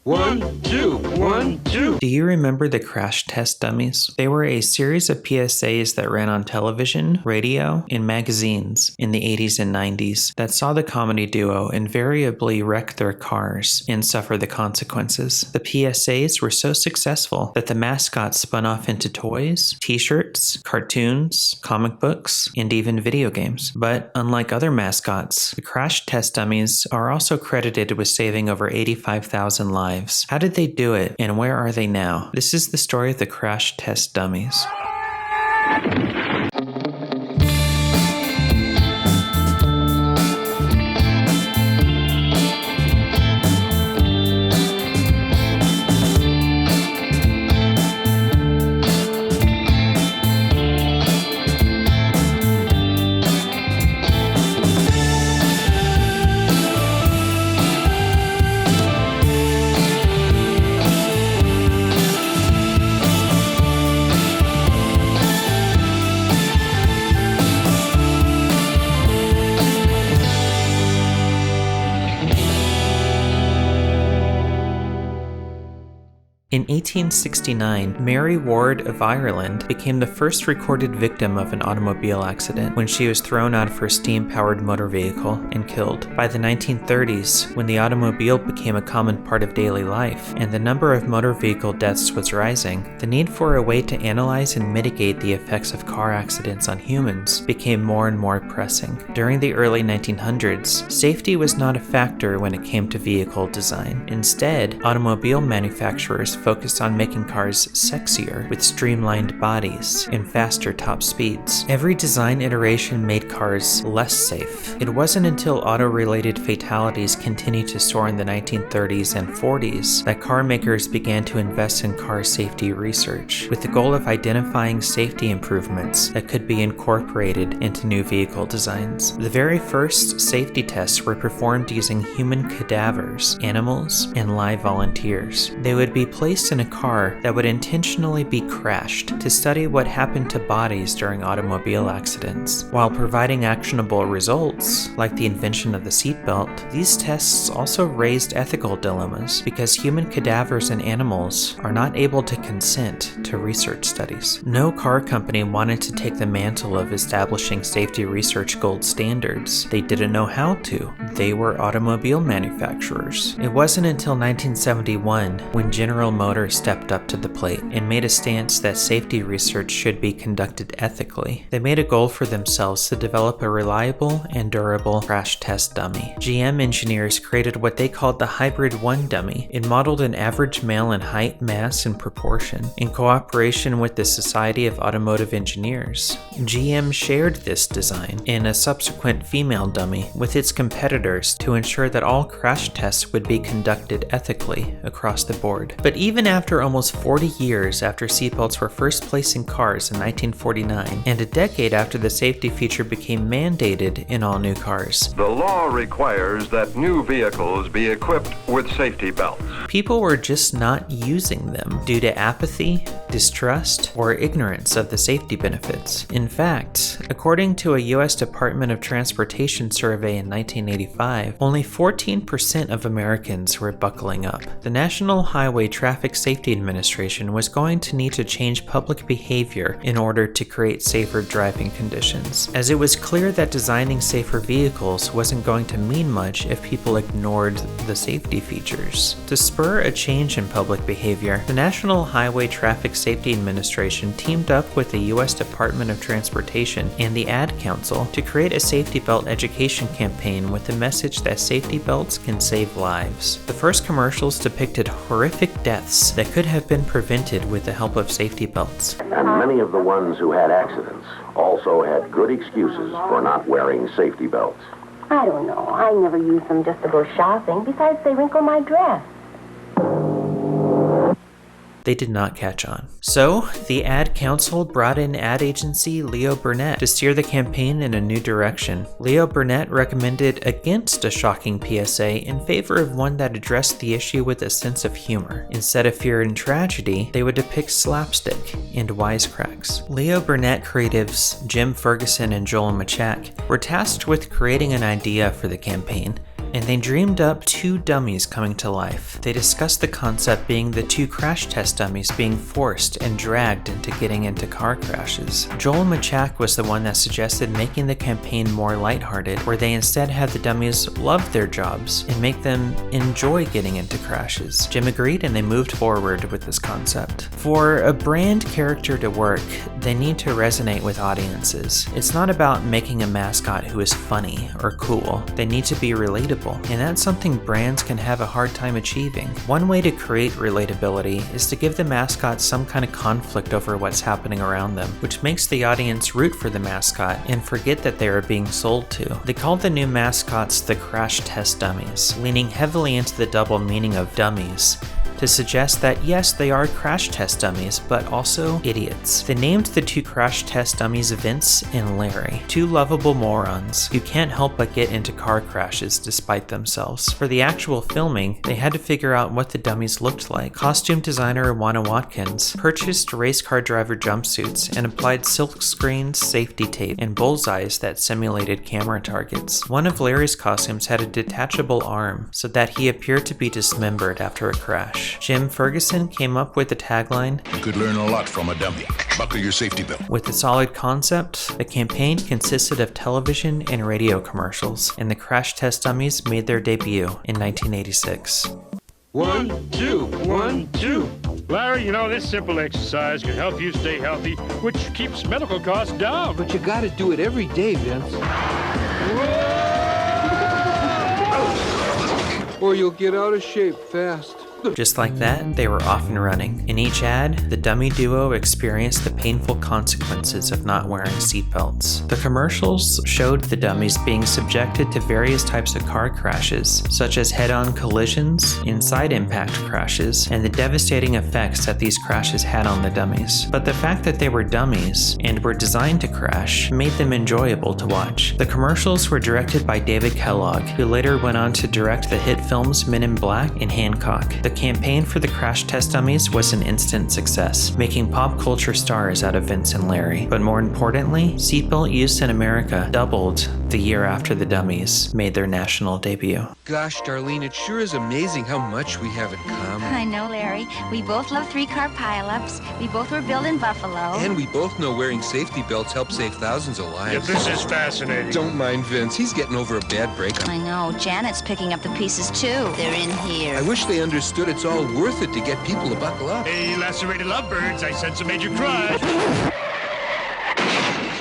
1, 2, 1, 2. Do you remember the Crash Test Dummies? They were a series of PSAs that ran on television, radio, and magazines in the 80s and 90s that saw the comedy duo invariably wreck their cars and suffer the consequences. The PSAs were so successful that the mascots spun off into toys, t-shirts, cartoons, comic books, and even video games. But unlike other mascots, the Crash Test Dummies are also credited with saving over 85,000 lives. How did they do it, and where are they now? This is the story of the Crash Test Dummies. In 1869, Mary Ward of Ireland became the first recorded victim of an automobile accident when she was thrown out of her steam-powered motor vehicle and killed. By the 1930s, when the automobile became a common part of daily life and the number of motor vehicle deaths was rising, the need for a way to analyze and mitigate the effects of car accidents on humans became more and more pressing. During the early 1900s, safety was not a factor when it came to vehicle design. Instead, automobile manufacturers focused on making cars sexier with streamlined bodies and faster top speeds. Every design iteration made cars less safe. It wasn't until auto-related fatalities continued to soar in the 1930s and 40s that car makers began to invest in car safety research, with the goal of identifying safety improvements that could be incorporated into new vehicle designs. The very first safety tests were performed using human cadavers, animals, and live volunteers. They would be placed in a car that would intentionally be crashed to study what happened to bodies during automobile accidents. While providing actionable results, like the invention of the seatbelt, these tests also raised ethical dilemmas because human cadavers and animals are not able to consent to research studies. No car company wanted to take the mantle of establishing safety research gold standards. They didn't know how to. They were automobile manufacturers. It wasn't until 1971 when General Motors stepped up to the plate and made a stance that safety research should be conducted ethically. They made a goal for themselves to develop a reliable and durable crash test dummy. GM engineers created what they called the Hybrid 1 dummy. It modeled an average male in height, mass, and proportion. In cooperation with the Society of Automotive Engineers, GM shared this design in a subsequent female dummy with its competitors to ensure that all crash tests would be conducted ethically across the board. But even after almost 40 years after seatbelts were first placed in cars in 1949, and a decade after the safety feature became mandated in all new cars, the law requires that new vehicles be equipped with safety belts. people were just not using them due to apathy, distrust, or ignorance of the safety benefits. In fact, according to a U.S. Department of Transportation survey in 1985, only 14% of Americans were buckling up. The National Highway Traffic Safety Administration was going to need to change public behavior in order to create safer driving conditions, as it was clear that designing safer vehicles wasn't going to mean much if people ignored the safety features. To spur a change in public behavior, the National Highway Traffic Safety Administration teamed up with the U.S. Department of Transportation and the Ad Council to create a safety belt education campaign with the message that safety belts can save lives. The first commercials depicted horrific deaths that could have been prevented with the help of safety belts. And many of the ones who had accidents also had good excuses for not wearing safety belts. I don't know. I never use them just to go shopping. Besides, they wrinkle my dress. They did not catch on. So, the Ad Council brought in ad agency Leo Burnett to steer the campaign in a new direction. Leo Burnett recommended against a shocking PSA in favor of one that addressed the issue with a sense of humor. Instead of fear and tragedy, they would depict slapstick and wisecracks. Leo Burnett creatives Jim Ferguson and Joel Machak were tasked with creating an idea for the campaign, and they dreamed up 2 dummies coming to life. They discussed the concept being the 2 crash test dummies being forced and dragged into getting into car crashes. Joel Machak was the one that suggested making the campaign more lighthearted, where they instead had the dummies love their jobs and make them enjoy getting into crashes. Jim agreed, and they moved forward with this concept. For a brand character to work, they need to resonate with audiences. It's not about making a mascot who is funny or cool. They need to be relatable, and that's something brands can have a hard time achieving. One way to create relatability is to give the mascot some kind of conflict over what's happening around them, which makes the audience root for the mascot and forget that they are being sold to. They called the new mascots the Crash Test Dummies, leaning heavily into the double meaning of dummies, to suggest that yes, they are crash test dummies, but also idiots. They named the 2 crash test dummies Vince and Larry, 2 lovable morons who can't help but get into car crashes despite themselves. For the actual filming, they had to figure out what the dummies looked like. Costume designer Juana Watkins purchased race car driver jumpsuits and applied silk screened safety tape and bullseyes that simulated camera targets. One of Larry's costumes had a detachable arm so that he appeared to be dismembered after a crash. Jim Ferguson came up with the tagline, "You could learn a lot from a dummy. Buckle your safety belt." With a solid concept, the campaign consisted of television and radio commercials, and the Crash Test Dummies made their debut in 1986. 1, 2, 1, 2. Larry, you know, this simple exercise can help you stay healthy, which keeps medical costs down. But you gotta do it every day, Vince. Or you'll get out of shape fast. Just like that, they were off and running. In each ad, the dummy duo experienced the painful consequences of not wearing seatbelts. The commercials showed the dummies being subjected to various types of car crashes, such as head-on collisions, inside impact crashes, and the devastating effects that these crashes had on the dummies. But the fact that they were dummies and were designed to crash made them enjoyable to watch. The commercials were directed by David Kellogg, who later went on to direct the hit films Men in Black and Hancock. The campaign for the Crash Test Dummies was an instant success, making pop culture stars out of Vince and Larry. But more importantly, seatbelt use in America doubled the year after the dummies made their national debut. Gosh, Darlene, it sure is amazing how much we have in common. I know, Larry. We both love 3-car pileups. We both were built in Buffalo. And we both know wearing safety belts helps save thousands of lives. Yeah, this is fascinating. Don't mind Vince. He's getting over a bad breakup. I know. Janet's picking up the pieces, too. They're in here. I wish they understood it's all worth it to get people to buckle up. Hey, lacerated lovebirds, I sense a major crush.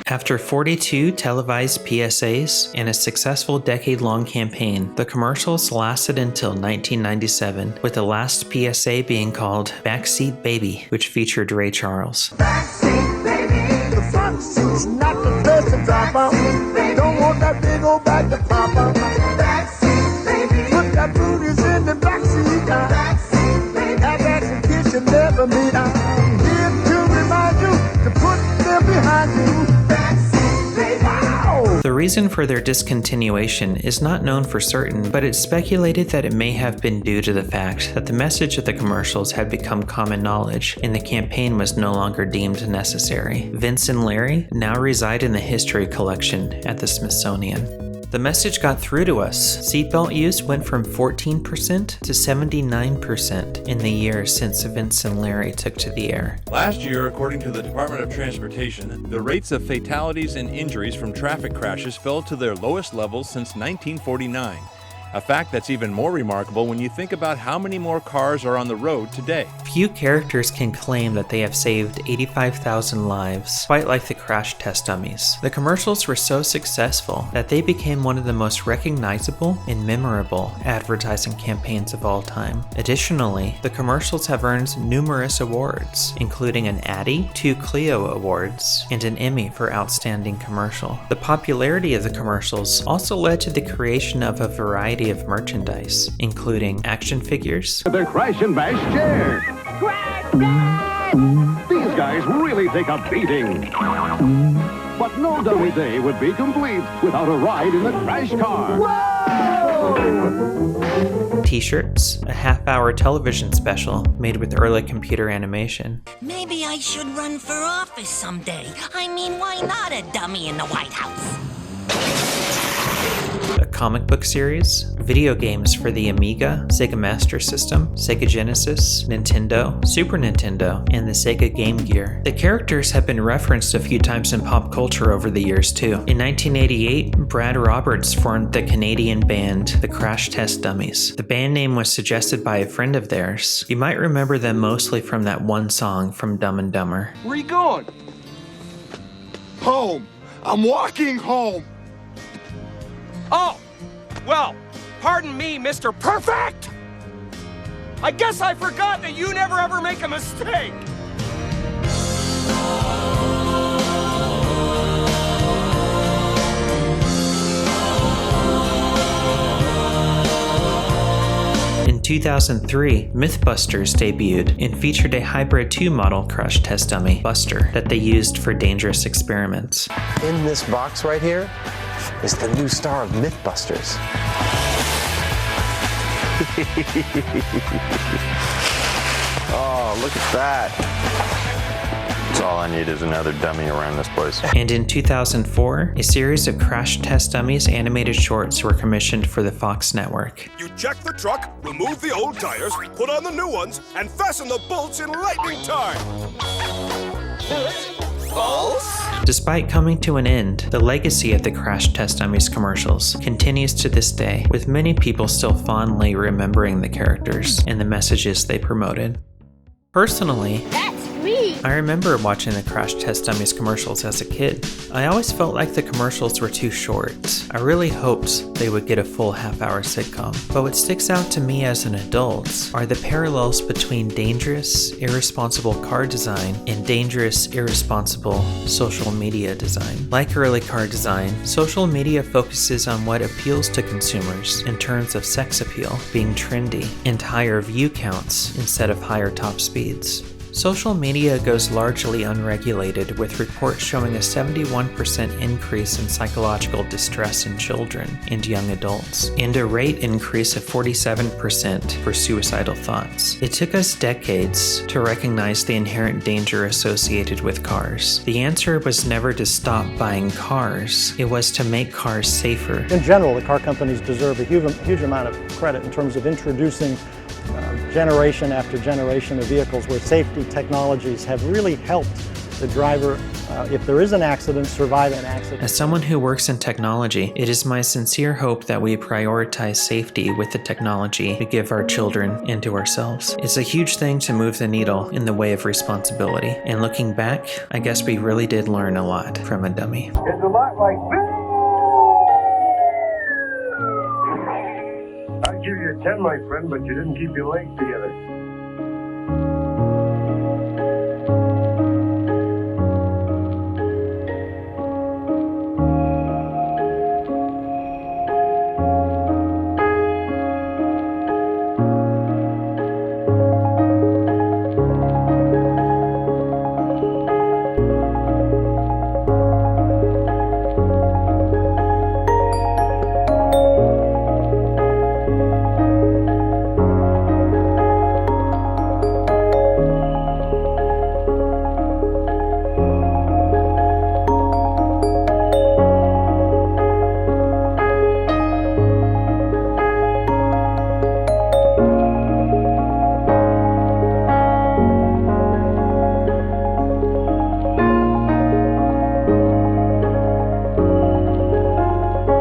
After 42 televised PSAs and a successful decade-long campaign, the commercials lasted until 1997, with the last PSA being called Backseat Baby, which featured Ray Charles. Backseat baby, the front seat's not the place to drop out. Don't want that big old bag to pop out. Backseat baby, put that booties in the backseat. Backseat baby, have action kiss you never meet. I'm here to remind you to put them behind you. Backseat baby, wow. The reason for their discontinuation is not known for certain, but it's speculated that it may have been due to the fact that the message of the commercials had become common knowledge and the campaign was no longer deemed necessary. Vince and Larry now reside in the History Collection at the Smithsonian. The message got through to us. Seatbelt use went from 14% to 79% in the years since Vince and Larry took to the air. Last year, according to the Department of Transportation, the rates of fatalities and injuries from traffic crashes fell to their lowest levels since 1949. A fact that's even more remarkable when you think about how many more cars are on the road today. Few characters can claim that they have saved 85,000 lives, quite like the Crash Test Dummies. The commercials were so successful that they became one of the most recognizable and memorable advertising campaigns of all time. Additionally, the commercials have earned numerous awards, including an Addy, 2 Clio Awards, and an Emmy for Outstanding Commercial. The popularity of the commercials also led to the creation of a variety of merchandise, including action figures, The Crash and Bash chair. These guys really take a beating. But no dummy day would be complete without a ride in the crash car. t-shirts, a half-hour television special made with early computer animation. Maybe I should run for office someday. I mean, why not a dummy in the White House? a comic book series, video games for the Amiga, Sega Master System, Sega Genesis, Nintendo, Super Nintendo, and the Sega Game Gear. The characters have been referenced a few times in pop culture over the years too. In 1988, Brad Roberts formed the Canadian band the Crash Test Dummies. The band name was suggested by a friend of theirs. You might remember them mostly from that one song from Dumb and Dumber. Where you going? Home. I'm walking home. Oh, well, pardon me, Mr. Perfect. I guess I forgot that you never ever make a mistake. In 2003, Mythbusters debuted and featured a Hybrid 2 model crash test dummy, Buster, that they used for dangerous experiments. In this box right here is the new star of Mythbusters. Oh, look at that. That's all I need is another dummy around this place. And in 2004, a series of Crash Test Dummies animated shorts were commissioned for the Fox network. You jack the truck, remove the old tires, put on the new ones, and fasten the bolts in lightning time. Bolts? Despite coming to an end, the legacy of the Crash Test Dummies commercials continues to this day, with many people still fondly remembering the characters and the messages they promoted. Personally, I remember watching the Crash Test Dummies commercials as a kid. I always felt like the commercials were too short. I really hoped they would get a full half-hour sitcom. But what sticks out to me as an adult are the parallels between dangerous, irresponsible car design and dangerous, irresponsible social media design. Like early car design, social media focuses on what appeals to consumers in terms of sex appeal, being trendy, and higher view counts instead of higher top speeds. Social media goes largely unregulated, with reports showing a 71% increase in psychological distress in children and young adults, and a rate increase of 47% for suicidal thoughts. It took us decades to recognize the inherent danger associated with cars. The answer was never to stop buying cars, it was to make cars safer. In general, the car companies deserve a huge amount of credit in terms of introducing generation after generation of vehicles where safety technologies have really helped the driver, if there is an accident, survive an accident. As someone who works in technology, it is my sincere hope that we prioritize safety with the technology we give our children and to ourselves. It's a huge thing to move the needle in the way of responsibility, and looking back, I guess we really did learn a lot from a dummy. It's a lot like this. I'd give you a 10, my friend, but you didn't keep your legs together.